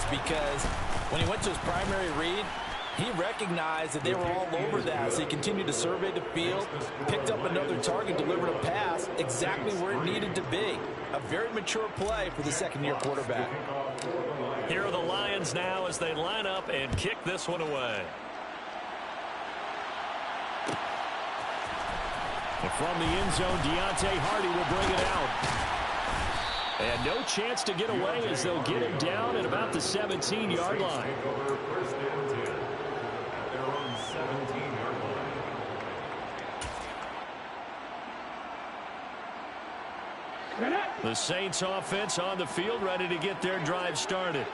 because when he went to his primary read, he recognized that they were all over that, so he continued to survey the field, picked up another target, delivered a pass exactly where it needed to be. A very mature play for the second-year quarterback. Here are the Lions now as they line up and kick this one away. And from the end zone, Deontay Hardy will bring it out. And no chance to get away as they'll get him down at about the 17-yard line. The Saints offense on the field, ready to get their drive started.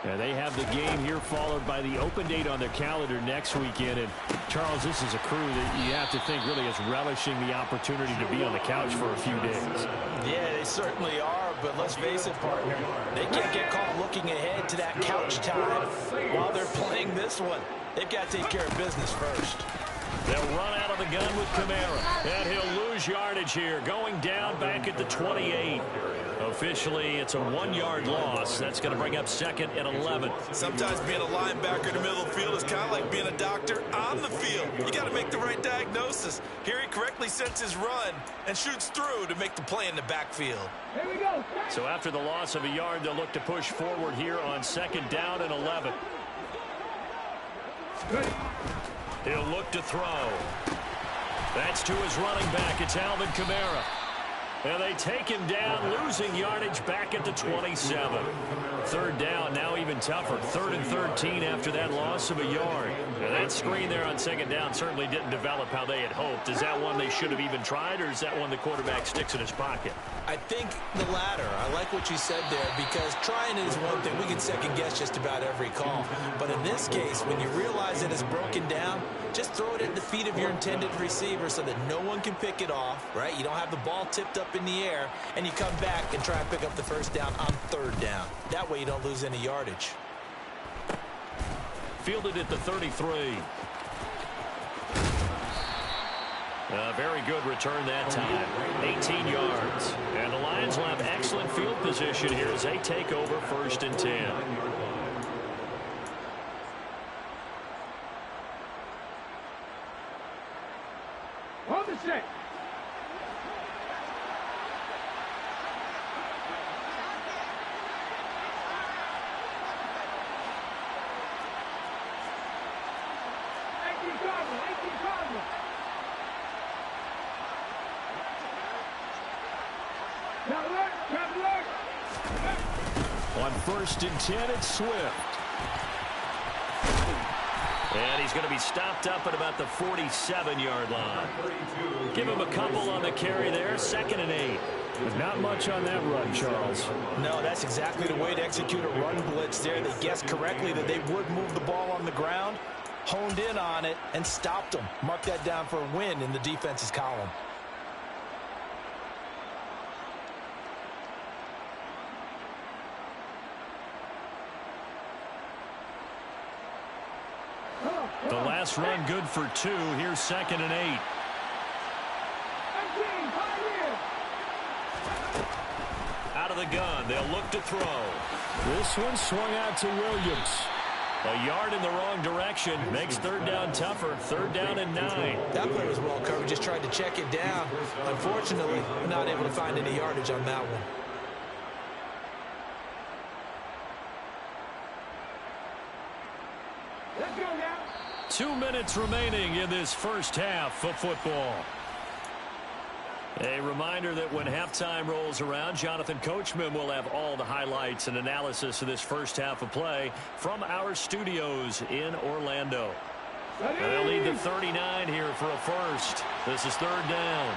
And they have the game here followed by the open date on their calendar next weekend. And, Charles, this is a crew that you have to think really is relishing the opportunity to be on the couch for a few days. Yeah, they certainly are, but let's face it, partner. They can't get caught looking ahead to that couch time while they're playing this one. They've got to take care of business first. They'll run out of the gun with Kamara, and he'll lose yardage here, going down back at the 28. Officially, it's a 1-yard loss. That's going to bring up 2nd and 11. Sometimes being a linebacker in the middle of the field is kind of like being a doctor on the field. You got to make the right diagnosis. Here he correctly sets his run and shoots through to make the play in the backfield. Here we go. So after the loss of a yard, they'll look to push forward here on 2nd down and 11. He'll look to throw. That's to his running back. It's Alvin Kamara. And they take him down, losing yardage back at the 27. 3rd down, now even tougher. 3rd and 13 after that loss of a yard. And that screen there on 2nd down certainly didn't develop how they had hoped. Is that one they should have even tried, or is that one the quarterback sticks in his pocket? I think the latter. I like what you said there, because trying it is one thing. We can second guess just about every call. But in this case, when you realize that it's broken down, just throw it at the feet of your intended receiver so that no one can pick it off, right? You don't have the ball tipped up in the air, and you come back and try and pick up the 1st down on 3rd down. That way you don't lose any yardage. Fielded at the 33. A very good return that time. 18 yards. And the Lions will have excellent field position here as they take over 1st and 10. Hold the set. On 1st and 10, it's Swift. And he's going to be stopped up at about the 47-yard line. Give him a couple on the carry there, 2nd and 8. There's not much on that run, Charles. No, that's exactly the way to execute a run blitz there. They guessed correctly that they would move the ball on the ground, honed in on it, and stopped them. Mark that down for a win in the defense's column. The last run good for 2. Here's 2nd and 8. Out of the gun. They'll look to throw. This one swung out to Williams. A yard in the wrong direction. Makes 3rd down tougher. 3rd down and 9. That play was well covered. Just tried to check it down. Unfortunately, not able to find any yardage on that one. Let's go now. 2 minutes remaining in this first half of football. A reminder that when halftime rolls around, Jonathan Coachman will have all the highlights and analysis of this first half of play from our studios in Orlando. And they'll lead the 39 here for a first. This is 3rd down.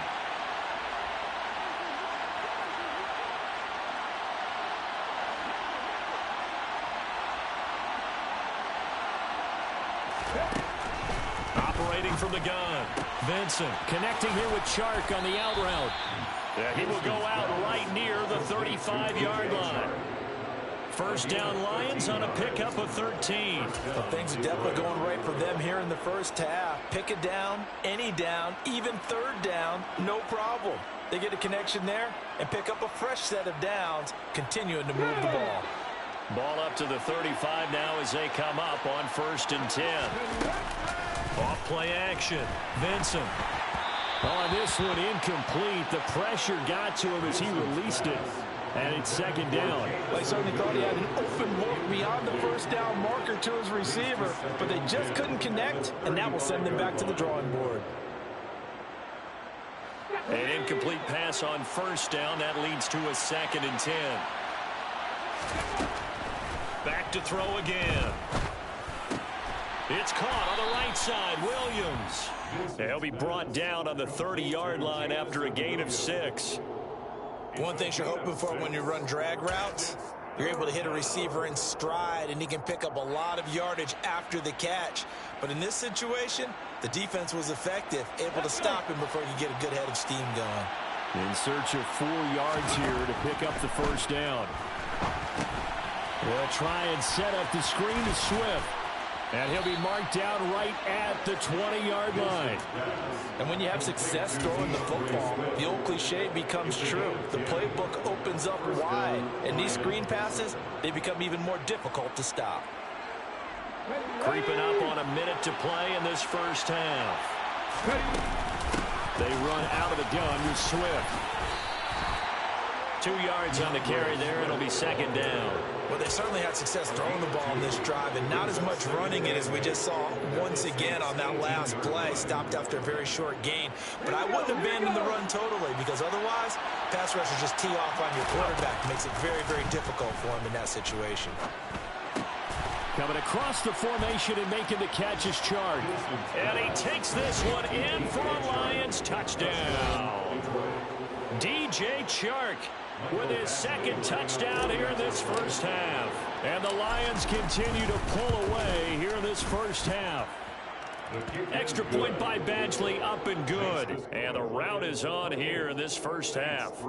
Operating from the gun. Vincent connecting here with Chark on the out route. And he will go out right near the 35-yard line. 1st down Lions on a pickup of 13. Well, things are definitely going right for them here in the first half. Pick it down, any down, even 3rd down, no problem. They get a connection there and pick up a fresh set of downs, continuing to move the ball. Ball up to the 35 now as they come up on 1st and 10. Off play action. Vincent. On this one, incomplete. The pressure got to him as he released it. And it's 2nd down. They certainly thought he had an open look beyond the 1st down marker to his receiver, but they just couldn't connect, and that will send them back to the drawing board. An incomplete pass on 1st down. That leads to a 2nd and 10. Back to throw again. It's caught on the right side. Williams. He'll be brought down on the 30-yard line after a gain of 6. One thing you're hoping for when you run drag routes, you're able to hit a receiver in stride, and he can pick up a lot of yardage after the catch. But in this situation, the defense was effective, able to stop him before he could get a good head of steam going. In search of 4 yards here to pick up the 1st down. They'll try and set up the screen to Swift. And he'll be marked down right at the 20-yard line. And when you have success throwing the football, the old cliche becomes true. The playbook opens up wide, and these screen passes, they become even more difficult to stop. Creeping up on a minute to play in this 1st half. They run out of the gun with Swift. 2 yards on the carry there. It'll be 2nd down. Well, they certainly had success throwing the ball in this drive, and not as much running it as we just saw once again on that last play. Stopped after a very short gain. But I wouldn't abandon the run totally, because otherwise, pass rushers just tee off on your quarterback. It makes it very, very difficult for him in that situation. Coming across the formation and making the catch is Chark. And he takes this one in for a Lions touchdown. DJ Chark with his 2nd touchdown here in this 1st half. And the Lions continue to pull away here in this 1st half. Extra point by Badgley, up and good. And the rout is on here in this 1st half.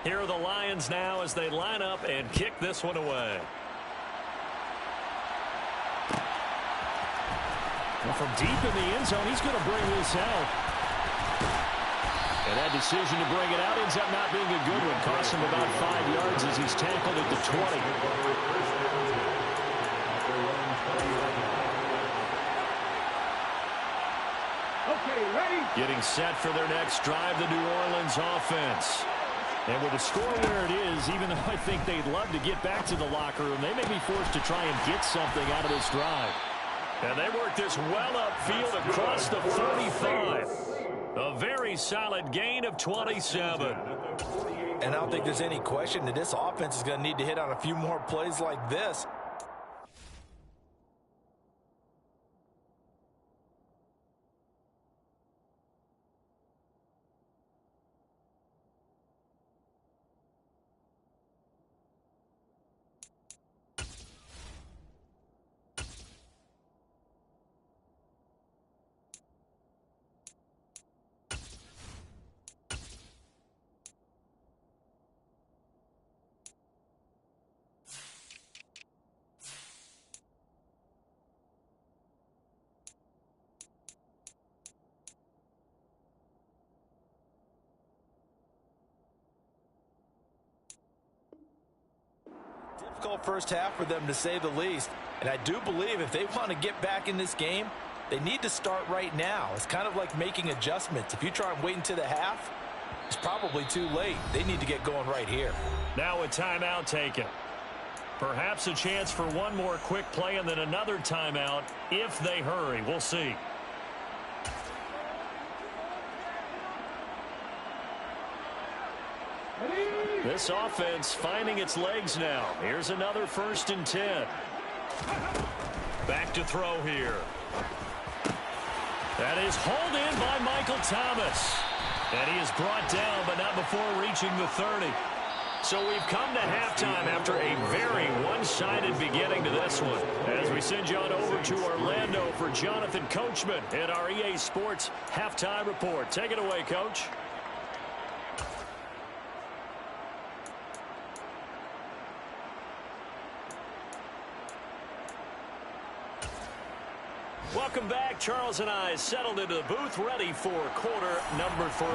Here are the Lions now as they line up and kick this one away. And from deep in the end zone, he's going to bring this out. And that decision to bring it out ends up not being a good one. Costs him about 5 yards as he's tackled at the 20. Okay, ready? Getting set for their next drive, the New Orleans offense. And with the score where it is, even though I think they'd love to get back to the locker room, they may be forced to try and get something out of this drive. And they work this well upfield across the 35. A very solid gain of 27. And I don't think there's any question that this offense is going to need to hit on a few more plays like this. Difficult first half for them, to say the least. And I do believe if they want to get back in this game, they need to start right now. It's kind of like making adjustments. If you try and wait until the half, it's probably too late. They need to get going right here. Now a timeout taken. Perhaps a chance for one more quick play and then another timeout if they hurry. We'll see. This offense finding its legs now. Here's another 1st and 10. Back to throw here. That is hauled in by Michael Thomas. And he is brought down, but not before reaching the 30. So we've come to halftime after a very one-sided beginning to this one. As we send you on over to Orlando for Jonathan Coachman in our EA Sports Halftime Report. Take it away, Coach. Welcome back. Charles and I settled into the booth, ready for quarter number 3.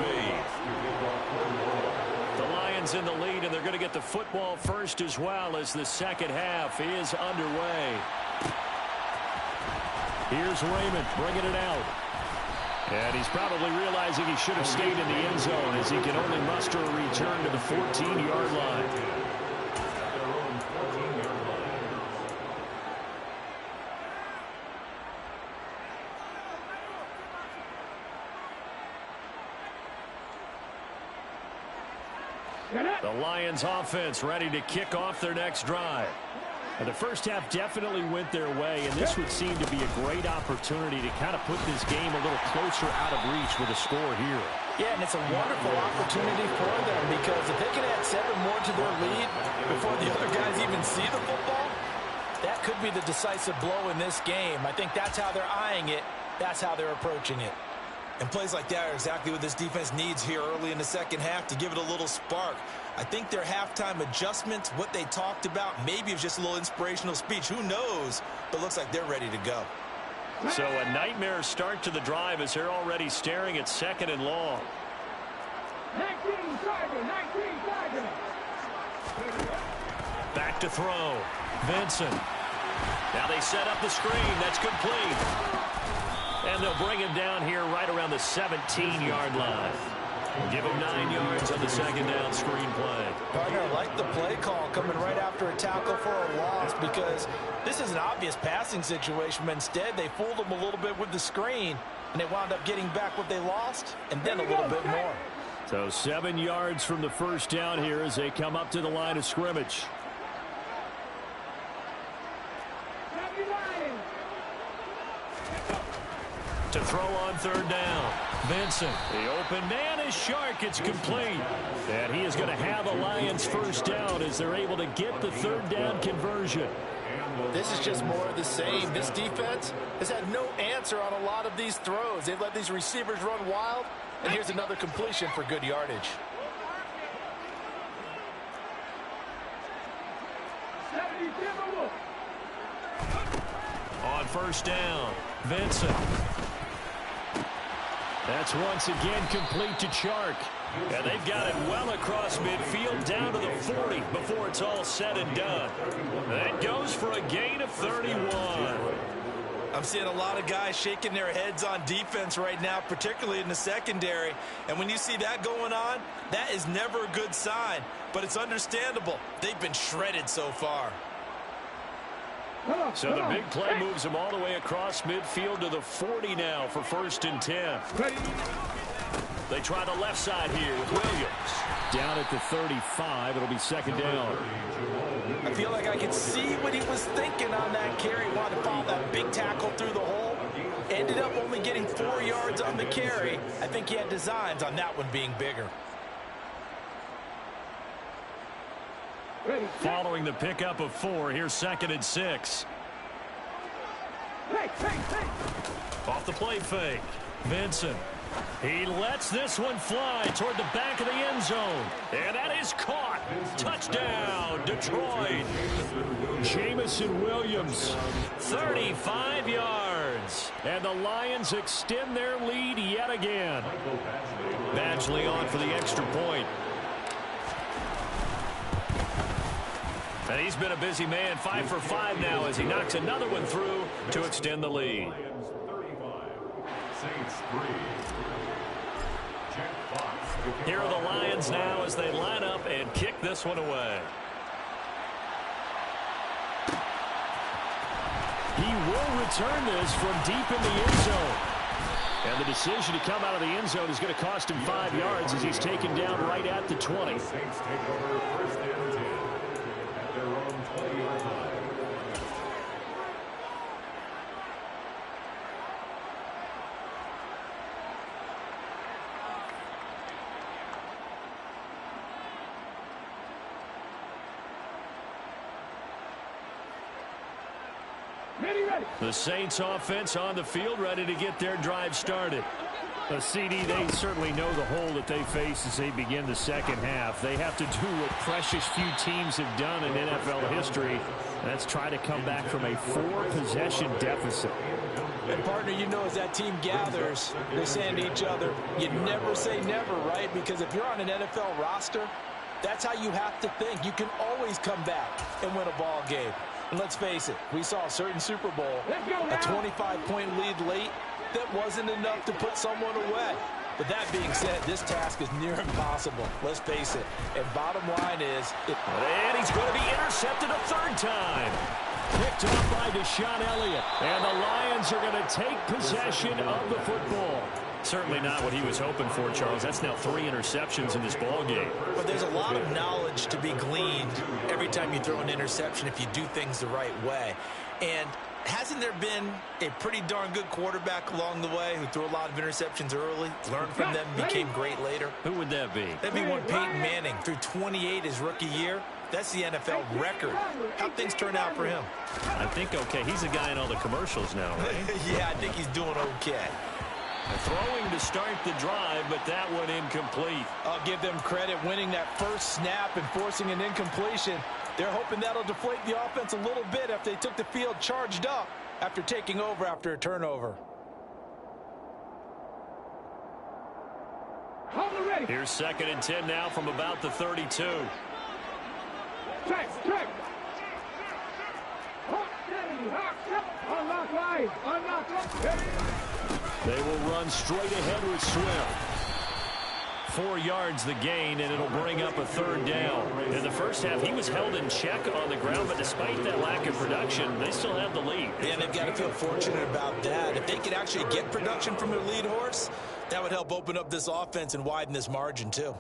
The Lions in the lead, and they're going to get the football first as well as the second half is underway. Here's Raymond bringing it out. And he's probably realizing he should have stayed in the end zone as he can only muster a return to the 14-yard line. The Lions offense ready to kick off their next drive. And the first half definitely went their way, and this would seem to be a great opportunity to kind of put this game a little closer out of reach with a score here. Yeah, and it's a wonderful opportunity for them because if they can add 7 more to their lead before the other guys even see the football, that could be the decisive blow in this game. I think that's how they're eyeing it. That's how they're approaching it. And plays like that are exactly what this defense needs here early in the second half to give it a little spark. I think their halftime adjustments, what they talked about, maybe it's just a little inspirational speech. Who knows? But looks like they're ready to go. So a nightmare start to the drive as they're already staring at 2nd and long. 19 Tiger, 19 Tiger. Back to throw. Vincent. Now they set up the screen. That's complete. And they'll bring him down here right around the 17-yard line. Give him 9 yards on the second down screen play. Partner, I like the play call coming right after a tackle for a loss because this is an obvious passing situation, but instead they fooled them a little bit with the screen, and they wound up getting back what they lost and then a little bit more. So 7 yards from the first down here as they come up to the line of scrimmage. To throw on 3rd down. Vincent. The open man is Shark. It's complete. And he is going to have a Lions first down as they're able to get the 3rd down conversion. This is just more of the same. This defense has had no answer on a lot of these throws. They've let these receivers run wild. And here's another completion for good yardage. On 1st down, Vincent. That's once again complete to Chark. And they've got it well across midfield down to the 40 before it's all said and done. That goes for a gain of 31. I'm seeing a lot of guys shaking their heads on defense right now, particularly in the secondary. And when you see that going on, that is never a good sign. But it's understandable. They've been shredded so far. So the big play moves them all the way across midfield to the 40 now for 1st and 10. They try the left side here with Williams. Down at the 35, it'll be 2nd down. I feel like I could see what he was thinking on that carry. Wanted to follow that big tackle through the hole. Ended up only getting 4 yards on the carry. I think he had designs on that one being bigger. Following the pickup of 4, here's 2nd and 6. Off the play fake. Vincent. He lets this one fly toward the back of the end zone. And that is caught. Touchdown, Detroit. Jamison Williams. 35 yards. And the Lions extend their lead yet again. Badgley on for the extra point. And he's been a busy man, 5 for 5 now as he knocks another one through to extend the lead. Here are the Lions now as they line up and kick this one away. He will return this from deep in the end zone. And the decision to come out of the end zone is going to cost him 5 yards as he's taken down right at the 20. The Saints offense on the field, ready to get their drive started. The CD, they certainly know the hole that they face as they begin the second half. They have to do what precious few teams have done in NFL history. That's try to come back from a 4-possession deficit. And partner, you know, as that team gathers, they're saying to each other, you never say never, right? Because if you're on an NFL roster, that's how you have to think. You can always come back and win a ball game. And let's face it, we saw a certain Super Bowl, a 25-point lead late, that wasn't enough to put someone away. But that being said, this task is near impossible. Let's face it. And bottom line is... And he's going to be intercepted a third time. Picked off by Deshaun Elliott. And the Lions are going to take possession of the football. Certainly not what he was hoping for, Charles. That's now 3 interceptions in this ball game. But there's a lot of knowledge to be gleaned every time you throw an interception if you do things the right way. And hasn't there been a pretty darn good quarterback along the way who threw a lot of interceptions early, learned from them, became great later? Who would that be? That'd be one Peyton Manning, threw 28 his rookie year. That's the NFL record. How'd things turn out for him? I think okay. He's a guy in all the commercials now, right? Yeah, I think he's doing okay. Throwing to start the drive, but that one incomplete. I'll give them credit winning that first snap and forcing an incompletion. They're hoping that'll deflate the offense a little bit after they took the field charged up after taking over after a turnover. Here's 2nd and 10 now from about the 32. Check. Unlock line. They will run straight ahead with Swift. 4 yards the gain, and it'll bring up a 3rd down. In the first half, he was held in check on the ground, but despite that lack of production, they still have the lead. Yeah, and they've got to feel fortunate about that. If they could actually get production from their lead horse, that would help open up this offense and widen this margin, too.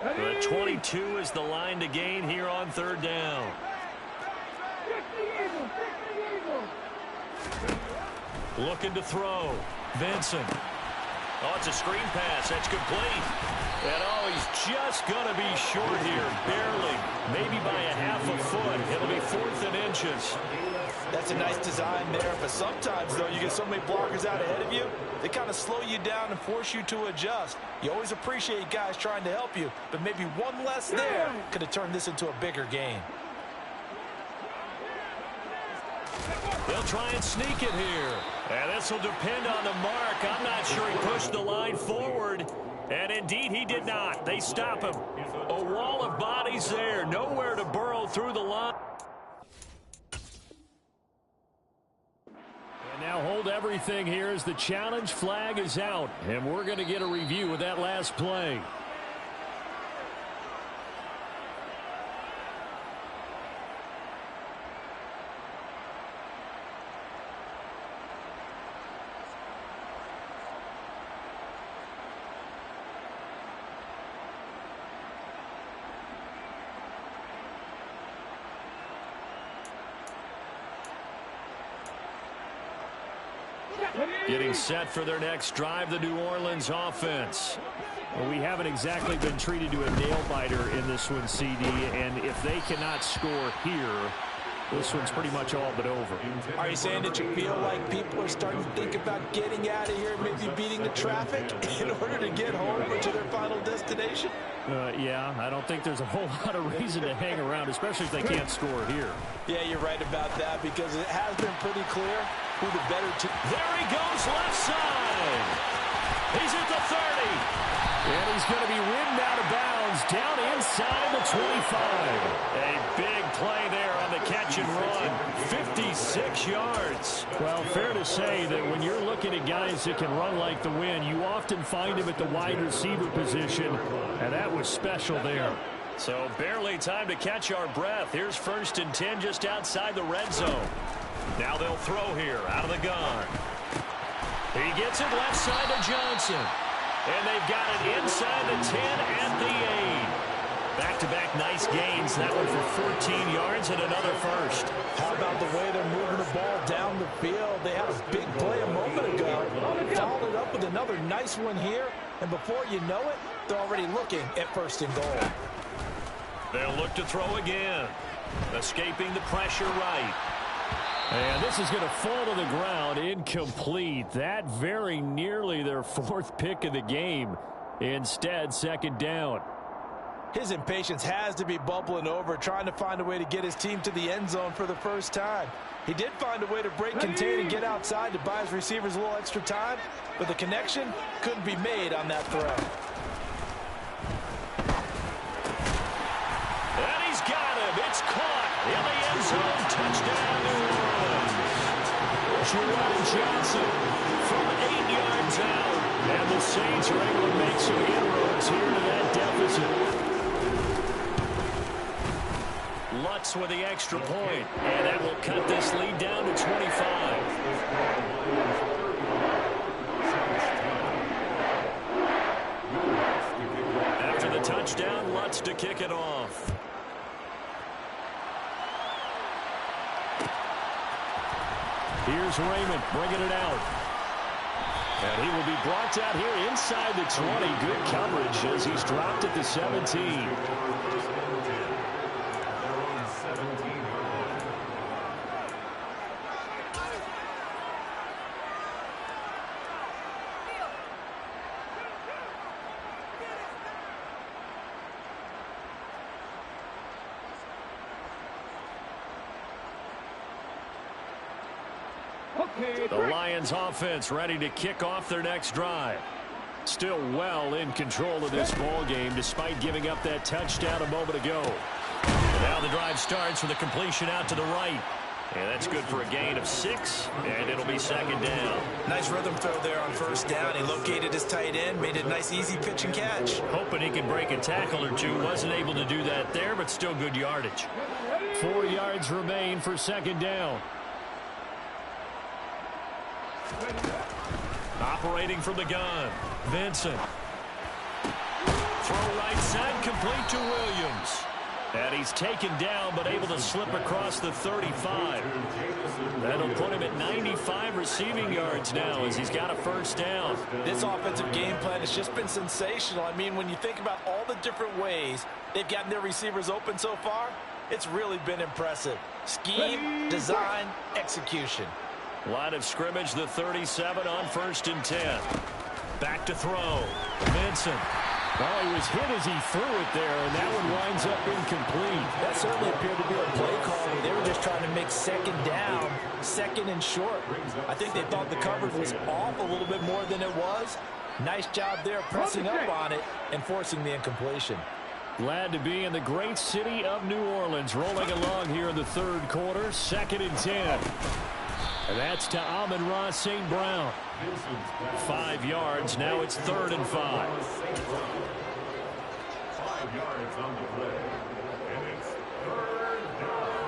The 22 is the line to gain here on 3rd down. Looking to throw. Benson. Oh, it's a screen pass. That's complete. And oh, he's just going to be short here. Barely. Maybe by a half a foot. It'll be 4th and inches. That's a nice design there, but sometimes, though, you get so many blockers out ahead of you, they kind of slow you down and force you to adjust. You always appreciate guys trying to help you, but maybe one less there could have turned this into a bigger gain. They'll try and sneak it here. And this will depend on the mark. I'm not sure he pushed the line forward. And indeed, he did not. They stop him. A wall of bodies there. Nowhere to burrow through the line. And now hold everything here as the challenge flag is out. And we're going to get a review of that last play. Getting set for their next drive, the New Orleans offense. Well, we haven't exactly been treated to a nail-biter in this one, CD, and if they cannot score here, this one's pretty much all but over. Are you saying that you feel like people are starting to think about getting out of here, maybe beating the traffic in order to get home or to their final destination? Yeah, I don't think there's a whole lot of reason to hang around, especially if they can't score here. Yeah, you're right about that because it has been pretty clear who the better team. There he goes, left side. He's at the 30. And he's going to be ridden out of bounds down inside the 25. A big play there on the catch and run. 56 yards. Well, fair to say that when you're looking at guys that can run like the wind, you often find him at the wide receiver position, and that was special there. So barely time to catch our breath. Here's 1st and 10 just outside the red zone. Now they'll throw here out of the gun. He gets it left side to Johnson. And they've got it inside the 10 at the 8. Back-to-back nice gains. That one for 14 yards and another first. How about the way they're moving the ball down the field? They had a big play a moment ago. Followed it up with another nice one here. And before you know it, they're already looking at 1st and goal. They'll look to throw again. Escaping the pressure right. And this is going to fall to the ground, incomplete. That very nearly their fourth pick of the game. Instead, second down. His impatience has to be bubbling over, trying to find a way to get his team to the end zone for the first time. He did find a way to break, contain, and get outside to buy his receivers a little extra time, but the connection couldn't be made on that throw. And he's got him. It's caught in the end zone. Touchdown, New Orleans. Jerome Johnson from 8 yards out. And the Saints are able to make some inroads here to that deficit. Lutz with the extra point, and that will cut this lead down to 25. After the touchdown, Lutz to kick it off. Here's Raymond bringing it out. And he will be brought down here inside the 20. Good coverage as he's dropped at the 17. The Lions offense ready to kick off their next drive. Still well in control of this ball game despite giving up that touchdown a moment ago. And now the drive starts with a completion out to the right. And that's good for a gain of 6, and it'll be second down. Nice rhythm throw there on first down. He located his tight end, made it a nice easy pitch and catch. Hoping he can break a tackle or two. Wasn't able to do that there, but still good yardage. 4 yards remain for second down. Operating from the gun, Vincent. Throw right side, complete to Williams. And he's taken down, but able to slip across the 35. That'll put him at 95 receiving yards now as he's got a first down. This offensive game plan has just been sensational. I mean, when you think about all the different ways they've gotten their receivers open so far, it's really been impressive. Scheme, design, execution. Line of scrimmage, the 37 on 1st and 10. Back to throw. Vincent. Well, he was hit as he threw it there, and that one winds up incomplete. That certainly appeared to be a play call where they were just trying to make second down, second and short. I think they thought the coverage was off a little bit more than it was. Nice job there pressing up on it and forcing the incompletion. Glad to be in the great city of New Orleans, rolling along here in the third quarter, 2nd and 10. And that's to Amon-Ra St. Brown. 5 yards. Now it's 3rd and 5. 5 yards on the play. And it's 3rd down.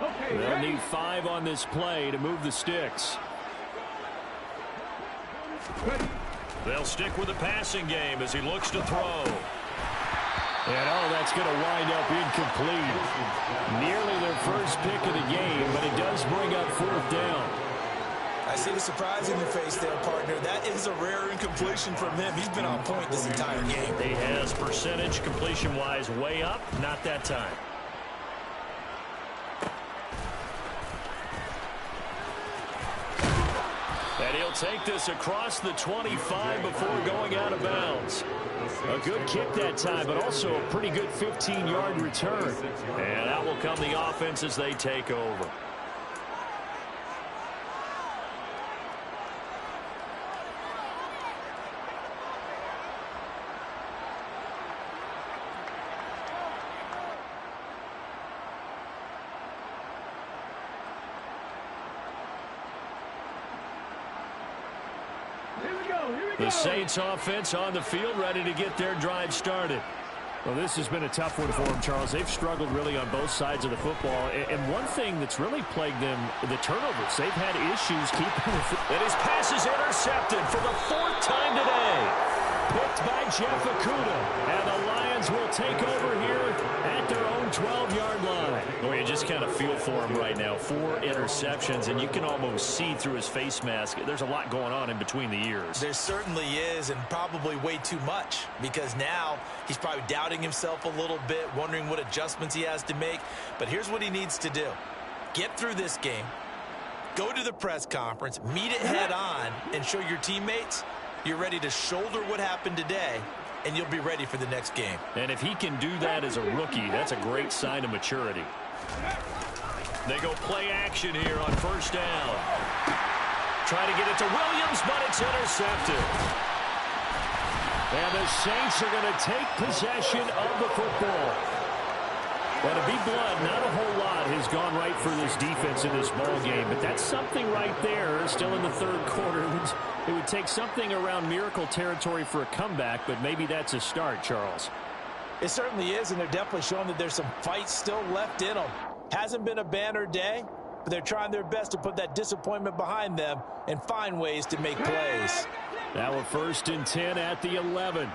Okay, they'll need 5 on this play to move the sticks. They'll stick with the passing game as he looks to throw. And, that's going to wind up incomplete. Nearly their first pick of the game, but it does bring up 4th down. I see the surprise in your face there, partner. That is a rare incompletion from him. He's been on point this entire game. He has percentage completion-wise way up. Not that time. And he'll take this across the 25 before going out of bounds. A good kick that time, but also a pretty good 15-yard return. And out will come the offense as they take over. The Saints offense on the field, ready to get their drive started. Well, this has been a tough one for them, Charles. They've struggled really on both sides of the football. And one thing that's really plagued them, the turnovers. They've had issues keeping the football. And his pass is intercepted for the 4th time today. Picked by Jeff Okudah. And the Lions will take over here at their own 12-yard line. Well, you just kind of feel for him right now. 4 interceptions, and you can almost see through his face mask. There's a lot going on in between the ears. There certainly is, and probably way too much, because now he's probably doubting himself a little bit, wondering what adjustments he has to make. But here's what he needs to do. Get through this game, go to the press conference, meet it head on, and show your teammates you're ready to shoulder what happened today, and you'll be ready for the next game. And if he can do that as a rookie, that's a great sign of maturity. They go play action here on first down. Try to get it to Williams, but it's intercepted. And the Saints are going to take possession of the football. Well, to be blunt, not a whole lot has gone right for this defense in this ball game, but that's something right there. Still in the third quarter. It would take something around miracle territory for a comeback, but maybe that's a start, Charles. It certainly is, and they're definitely showing that there's some fight still left in them. Hasn't been a banner day, but they're trying their best to put that disappointment behind them and find ways to make plays. Now a 1st and 10 at the 11.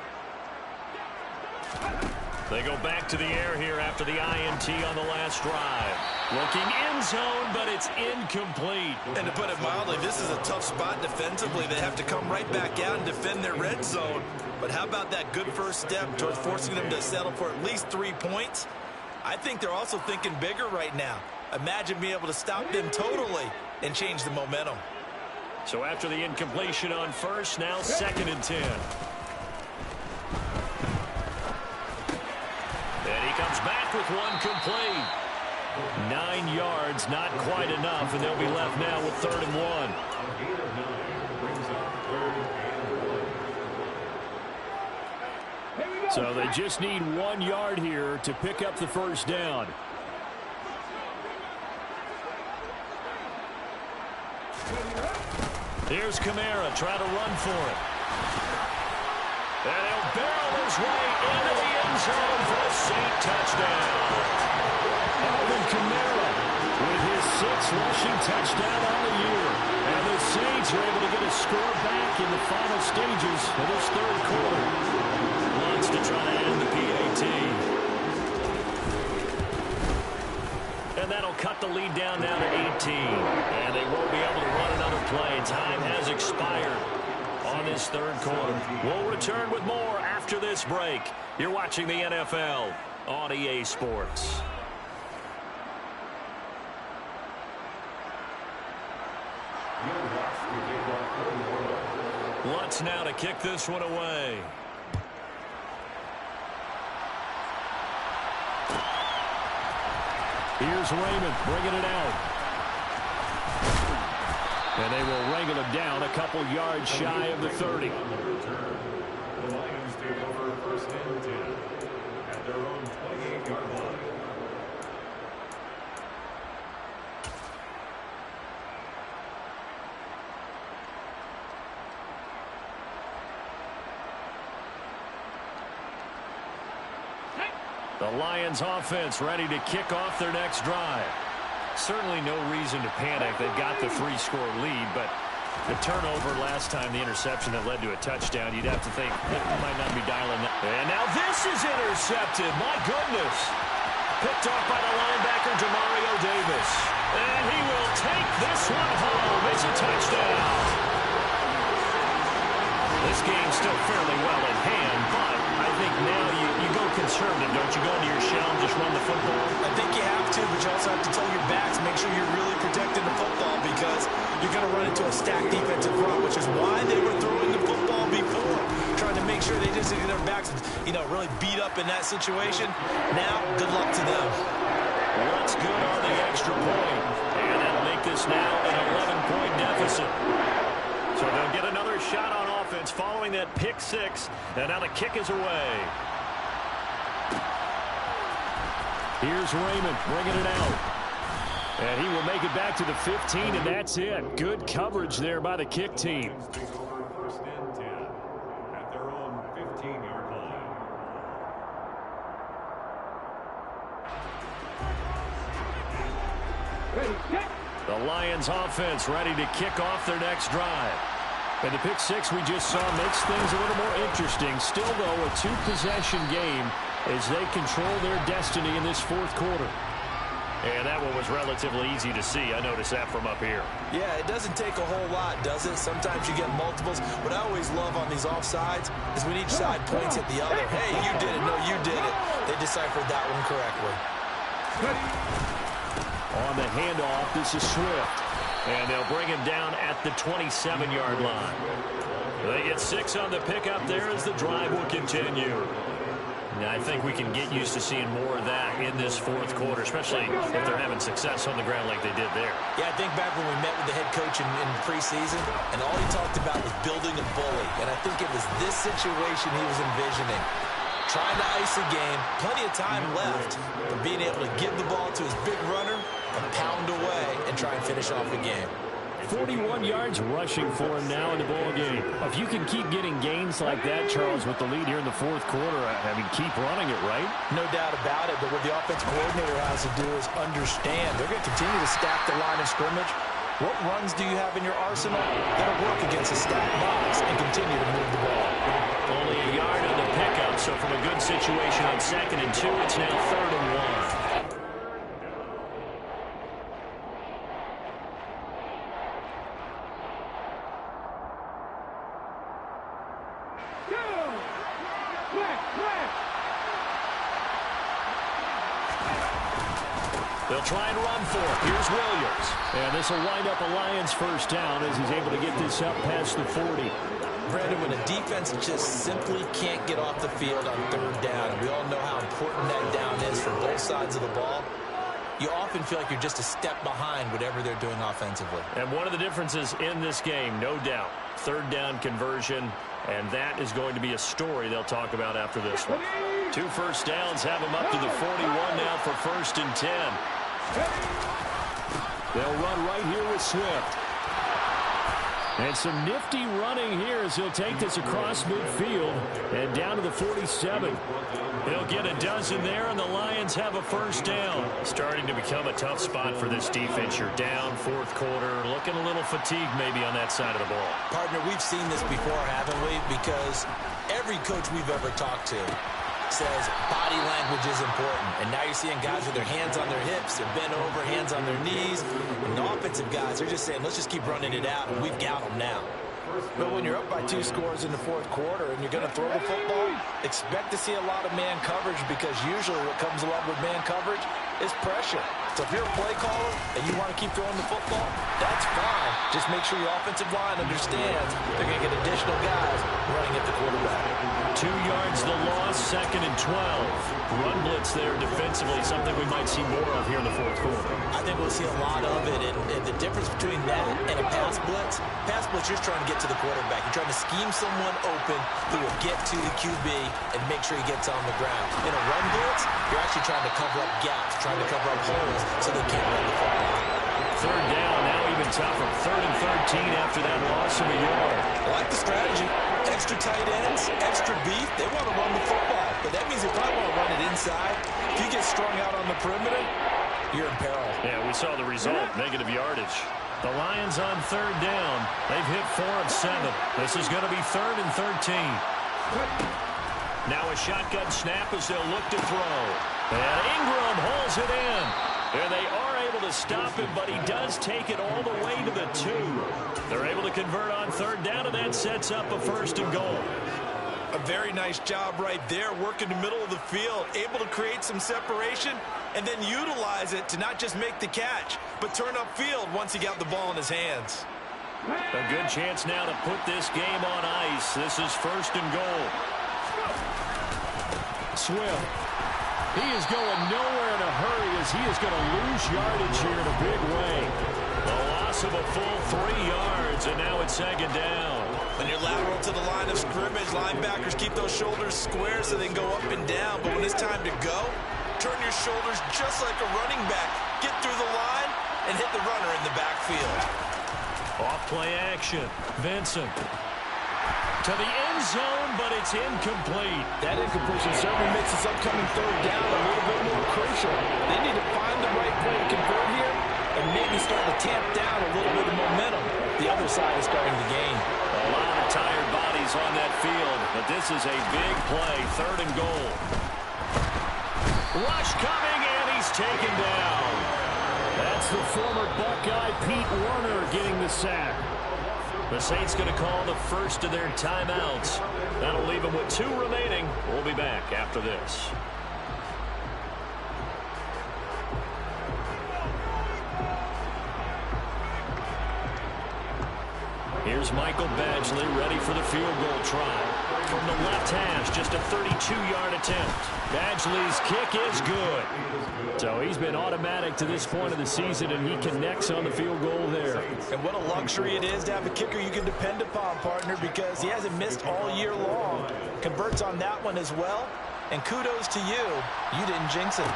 They go back to the air here after the INT on the last drive. Looking end zone, but it's incomplete. And to put it mildly, this is a tough spot defensively. They have to come right back out and defend their red zone. But how about that good first step towards forcing them to settle for at least 3 points? I think they're also thinking bigger right now. Imagine being able to stop them totally and change the momentum. So after the incompletion on first, now 2nd and 10. And he comes back with one complete. 9 yards, not quite enough, and they'll be left now with 3rd and 1. So they just need 1 yard here to pick up the first down. Here's Kamara trying to run for it. And he'll barrel his way into the end zone for a Saint touchdown. Alvin Kamara with his 6th rushing touchdown on the year. And the Saints are able to get a score back in the final stages of this 3rd quarter. Wants to try to end the PAT. And that'll cut the lead down now to 18. And they won't be able to run another play. Time has expired on this 3rd quarter. We'll return with more after this break. You're watching the NFL on EA Sports. Lutz now to kick this one away. Here's Raymond bringing it out. And they will wrangle him down a couple yards shy of the 30. The Lions take over 1st and 10 at their own 28-yard line. The Lions offense ready to kick off their next drive. Certainly no reason to panic. They've got the 3-score lead, but the turnover last time, the interception that led to a touchdown, you'd have to think it might not be dialing that. And now this is intercepted. My goodness. Picked off by the linebacker, Demario Davis. And he will take this one home. It's a touchdown. This game's still fairly well in hand, but I think now you go conservative, don't you? Go into your shell and just run the football? I think you have to, but you also have to tell your backs, make sure you're really protecting the football, because you're going to run into a stacked defensive front, which is why they were throwing the football before, trying to make sure they just get their backs, really beat up in that situation. Now, good luck to them. What's good on the extra point? And that'll make this now an 11-point deficit. So they'll get another shot on offense following that pick 6, and now the kick is away. Here's Raymond bringing it out. And he will make it back to the 15, and that's it. Good coverage there by the kick team. Take over 1st and 10 at their own 15-yard line. The Lions offense ready to kick off their next drive. And the pick 6 we just saw makes things a little more interesting. Still, though, a 2-possession game. as they control their destiny in this fourth quarter. And that one was relatively easy to see. I noticed that from up here. Yeah, it doesn't take a whole lot, does it? Sometimes you get multiples. What I always love on these offsides is when each side points at the other. Hey, you did it. No, you did it. They deciphered that one correctly. On the handoff, this is Swift. And they'll bring him down at the 27-yard line. They get 6 on the pickup there as the drive will continue. Now, I think we can get used to seeing more of that in this fourth quarter, especially if they're having success on the ground like they did there. Yeah, I think back when we met with the head coach in preseason, and all he talked about was building a bully. And I think it was this situation he was envisioning. Trying to ice a game, plenty of time left, but being able to give the ball to his big runner and pound away and try and finish off the game. 41 yards rushing for him now in the ball game. If you can keep getting gains like that, Charles, with the lead here in the fourth quarter, I mean, keep running it, right? No doubt about it, but what the offensive coordinator has to do is understand. They're going to continue to stack the line of scrimmage. What runs do you have in your arsenal that'll work against a stacked box and continue to move the ball? Only a yard on the pickup, so from a good situation on 2nd and 2, it's now 3rd and 1. They'll try and run for it. Here's Williams. And this will wind up a Lions first down as he's able to get this up past the 40. Brandon, when a defense just simply can't get off the field on 3rd down, and we all know how important that down is for both sides of the ball, you often feel like you're just a step behind whatever they're doing offensively. And one of the differences in this game, no doubt, 3rd down conversion, and that is going to be a story they'll talk about after this one. 2 first downs have them up to the 41 now for 1st and 10. They'll run right here with Swift. And some nifty running here as he'll take this across midfield and down to the 47. He'll get a dozen there, and the Lions have a first down. Starting to become a tough spot for this defense. You're down 4th quarter, looking a little fatigued maybe on that side of the ball. Partner, we've seen this before, haven't we? Because every coach we've ever talked to says body language is important. And now you're seeing guys with their hands on their hips, they're bent over, hands on their knees. And the offensive guys, they're just saying, let's just keep running it out, and we've got them now. But when you're up by 2 scores in the 4th quarter and you're going to throw the football, expect to see a lot of man coverage, because usually what comes along with man coverage is pressure. So if you're a play caller and you want to keep throwing the football, that's fine. Just make sure your offensive line understands they're going to get additional guys running at the quarterback. 2 yards the loss, 2nd and 12. Run blitz there defensively, something we might see more of here in the 4th quarter. I think we'll see a lot of it, and the difference between that and a pass blitz, you're just trying to get to the quarterback. You're trying to scheme someone open who will get to the QB and make sure he gets on the ground. In a run blitz, you're actually trying to cover up gaps, trying to cover up holes so they can't run the football. 3rd down, now even tougher. 3rd and 13 after that loss of a yard. I like the strategy. Extra tight ends, extra beef, they want to run the football. But that means they probably want to run it inside. If you get strung out on the perimeter, you're in peril. Yeah, we saw the result, negative yardage. The Lions on 3rd down. They've hit 4 of 7. This is going to be 3rd and 13. Now a shotgun snap as they'll look to throw. And Ingram holds it in. And they are able to stop him, but he does take it all the way to the 2. They're able to convert on 3rd down, and that sets up a 1st and goal. A very nice job right there, working the middle of the field, able to create some separation, and then utilize it to not just make the catch, but turn upfield once he got the ball in his hands. A good chance now to put this game on ice. This is 1st and goal. Swift. He is going nowhere in a hurry as he is going to lose yardage here in a big way. A loss of a full 3 yards, and now it's 2nd down. When you're lateral to the line of scrimmage, linebackers keep those shoulders square so they can go up and down. But when it's time to go, turn your shoulders just like a running back. Get through the line and hit the runner in the backfield. Off play action. Vincent. To the end zone, but it's incomplete. That incompletion certainly makes this upcoming 3rd down a little bit more crucial. They need to find the right play to convert here and maybe start to tamp down a little bit of momentum. The other side is starting to gain. A lot of tired bodies on that field, but this is a big play, 3rd and goal. Rush coming, and he's taken down. That's the former Buckeye Pete Werner getting the sack. The Saints going to call the first of their timeouts. That'll leave them with 2 remaining. We'll be back after this. Here's Michael Badgley ready for the field goal try. From the left hash, just a 32-yard attempt. Badgley's kick is good. So he's been automatic to this point of the season, and he connects on the field goal there. And what a luxury it is to have a kicker you can depend upon, partner, because he hasn't missed all year long. Converts on that one as well. And kudos to you. You didn't jinx it.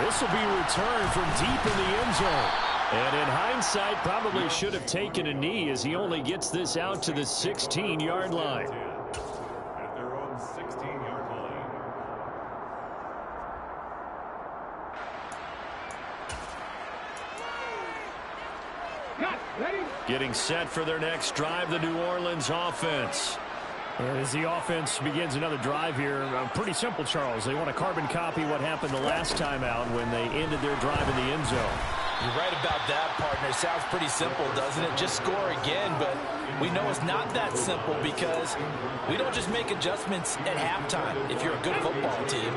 This will be returned from deep in the end zone. And in hindsight, probably should have taken a knee as he only gets this out to the 16-yard line. At their own 16-yard line. Getting set for their next drive, the New Orleans offense. As the offense begins another drive here, pretty simple, Charles. They want to carbon copy what happened the last time out when they ended their drive in the end zone. You're right about that, partner. Sounds pretty simple, doesn't it? Just score again, but we know it's not that simple because we don't just make adjustments at halftime if you're a good football team.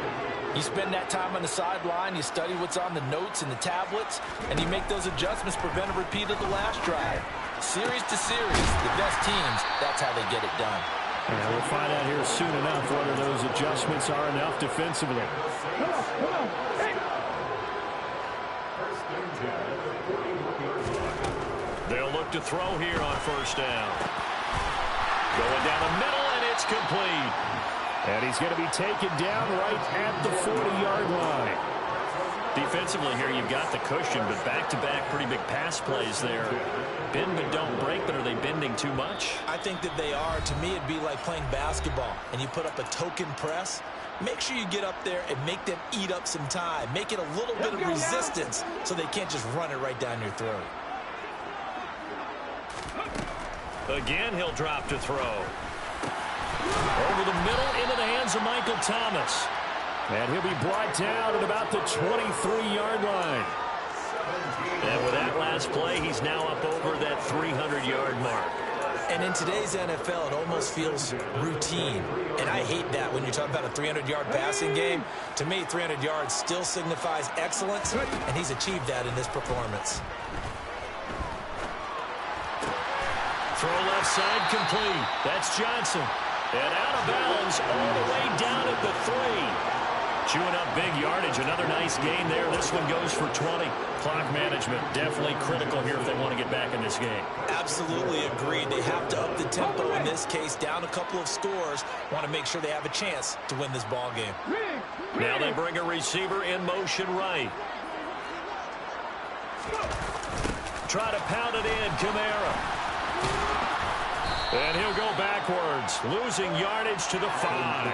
You spend that time on the sideline, you study what's on the notes and the tablets, and you make those adjustments, prevent a repeat of the last drive. Series to series, the best teams, that's how they get it done. And we'll find out here soon enough whether those adjustments are enough defensively. They'll look to throw here on first down. Going down the middle, and it's complete. And he's going to be taken down right at the 40-yard line. Defensively here, you've got the cushion, but back-to-back pretty big pass plays there. Bend but don't break, but are they bending too much? I think that they are. To me, it'd be like playing basketball, and you put up a token press. Make sure you get up there and make them eat up some time. Make it a little bit of resistance so they can't just run it right down your throat. Again, he'll drop to throw. Over the middle, into the hands of Michael Thomas. And he'll be brought down at about the 23-yard line. And with that last play, he's now up over that 300-yard mark. And in today's NFL, it almost feels routine. And I hate that when you're talking about a 300-yard passing game. To me, 300 yards still signifies excellence, and he's achieved that in this performance. Throw left side complete. That's Johnson. And out of bounds all the way down at the 3. Chewing up big yardage. Another nice gain there. This one goes for 20. Clock management definitely critical here if they want to get back in this game. Absolutely agreed. They have to up the tempo in this case. Down a couple of scores. Want to make sure they have a chance to win this ball game. Now they bring a receiver in motion right. Try to pound it in. Kamara. And he'll go backwards, losing yardage to the 5.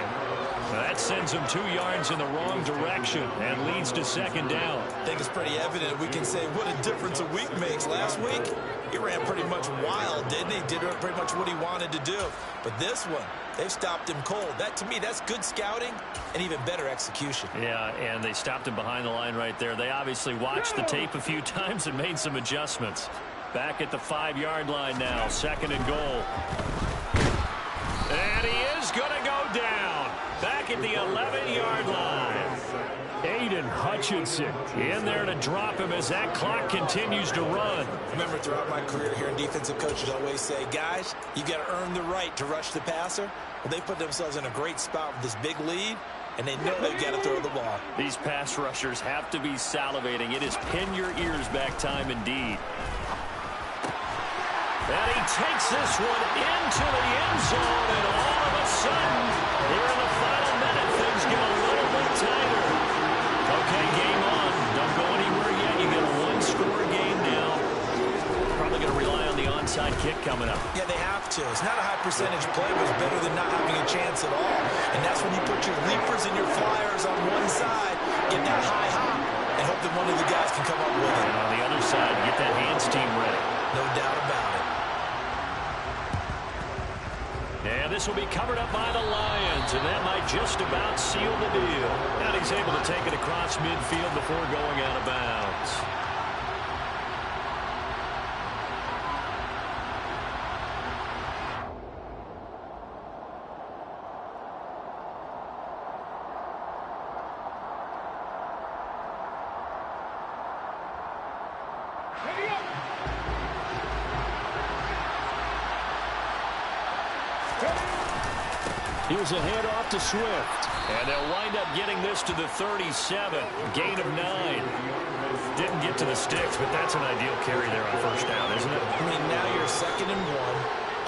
That sends him 2 yards in the wrong direction and leads to second down. I think it's pretty evident. We can say what a difference a week makes. Last week, he ran pretty much wild, didn't he? Did pretty much what he wanted to do. But this one, they've stopped him cold. That, to me, that's good scouting and even better execution. Yeah, and they stopped him behind the line right there. They obviously watched the tape a few times and made some adjustments. Back at the 5-yard line now, second and goal. And he is going to go down. Back at the 11-yard line. Aiden Hutchinson in there to drop him as that clock continues to run. Remember, throughout my career here, defensive coaches always say, guys, you got to earn the right to rush the passer. Well, they put themselves in a great spot with this big lead, and they know they've got to throw the ball. These pass rushers have to be salivating. It is pin your ears back time indeed. And he takes this one into the end zone, and all of a sudden, here in the final minute, things get a little bit tighter. Okay, game on. Don't go anywhere yet. You get a one-score game now. Probably going to rely on the onside kick coming up. Yeah, they have to. It's not a high percentage play, but it's better than not having a chance at all. And that's when you put your leapers and your flyers on one side, get that high hop, and hope that one of the guys can come up with it. And on the other side, get that hands team ready. No doubt about it. And And this will be covered up by the Lions, and that might just about seal the deal. And he's able to take it across midfield before going out of bounds. Here's a handoff to Swift. And they'll wind up getting this to the 37. Gain of 9. Didn't get to the sticks, but that's an ideal carry there on first down, isn't it? I mean, now you're 2nd and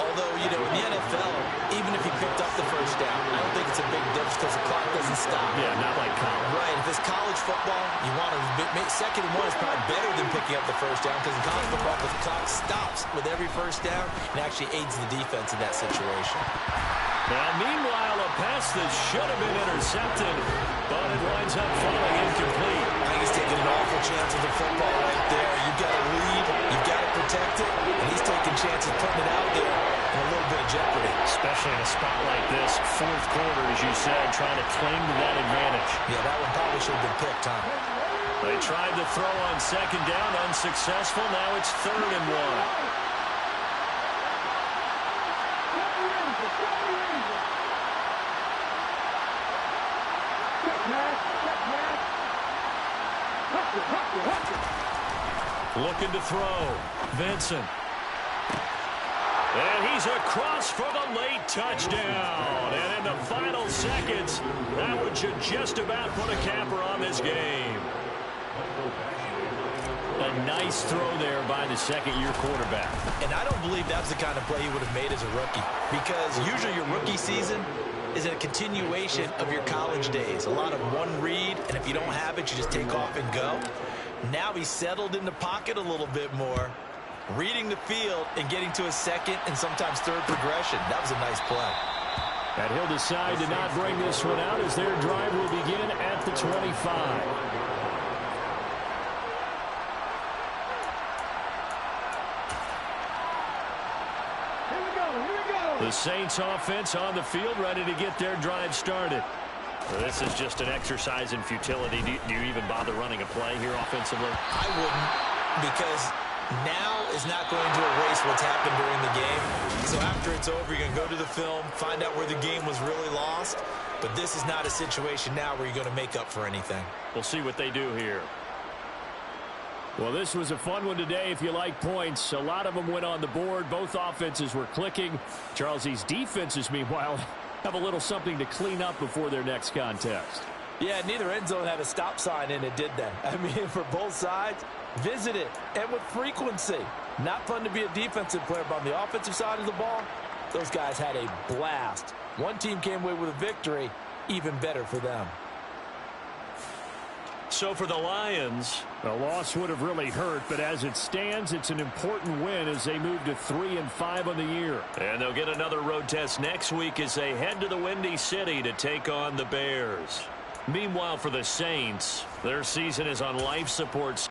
1. Although, you know, in the NFL, even if he picked up the first down, I don't think it's a big difference because the clock doesn't stop. Yeah, not like college. Right. If it's college football, you want to make 2nd and 1 is probably better than picking up the first down because in college football, the clock stops with every first down and actually aids the defense in that situation. Now, meanwhile, a pass that should have been intercepted, but it winds up falling incomplete. I think he's taking an awful chance with the football right there. You've got to lead, you've got to protect it, and he's taking chances putting it out there in a little bit of jeopardy. Especially in a spot like this, 4th quarter, as you said, trying to cling to that advantage. Yeah, that one probably should have been picked, huh? They tried to throw on 2nd down, unsuccessful. Now it's 3rd and 1. Looking to throw. Vincent. And he's across for the late touchdown. And in the final seconds, that one should just about put a capper on this game. A nice throw there by the second-year quarterback. And I don't believe that's the kind of play he would have made as a rookie. Because usually your rookie season is a continuation of your college days. A lot of one read, and if you don't have it, you just take off and go. Now he's settled in the pocket a little bit more, reading the field and getting to a 2nd and sometimes 3rd progression. That was a nice play. And he'll decide to not bring this one out as their drive will begin at the 25. The Saints offense on the field, ready to get their drive started. Well, this is just an exercise in futility. Do you even bother running a play here offensively? I wouldn't, because now is not going to erase what's happened during the game. So after it's over, you're going to go to the film, find out where the game was really lost. But this is not a situation now where you're going to make up for anything. We'll see what they do here. Well, this was a fun one today if you like points. A lot of them went on the board. Both offenses were clicking. Charles, these defenses, meanwhile, have a little something to clean up before their next contest. Yeah, neither end zone had a stop sign in it, did they? I mean, for both sides, visit it, and with frequency. Not fun to be a defensive player, but on the offensive side of the ball, those guys had a blast. One team came away with a victory, even better for them. So for the Lions, a loss would have really hurt, but as it stands, it's an important win as they move to 3-5 on the year. And they'll get another road test next week as they head to the Windy City to take on the Bears. Meanwhile, for the Saints, their season is on life support.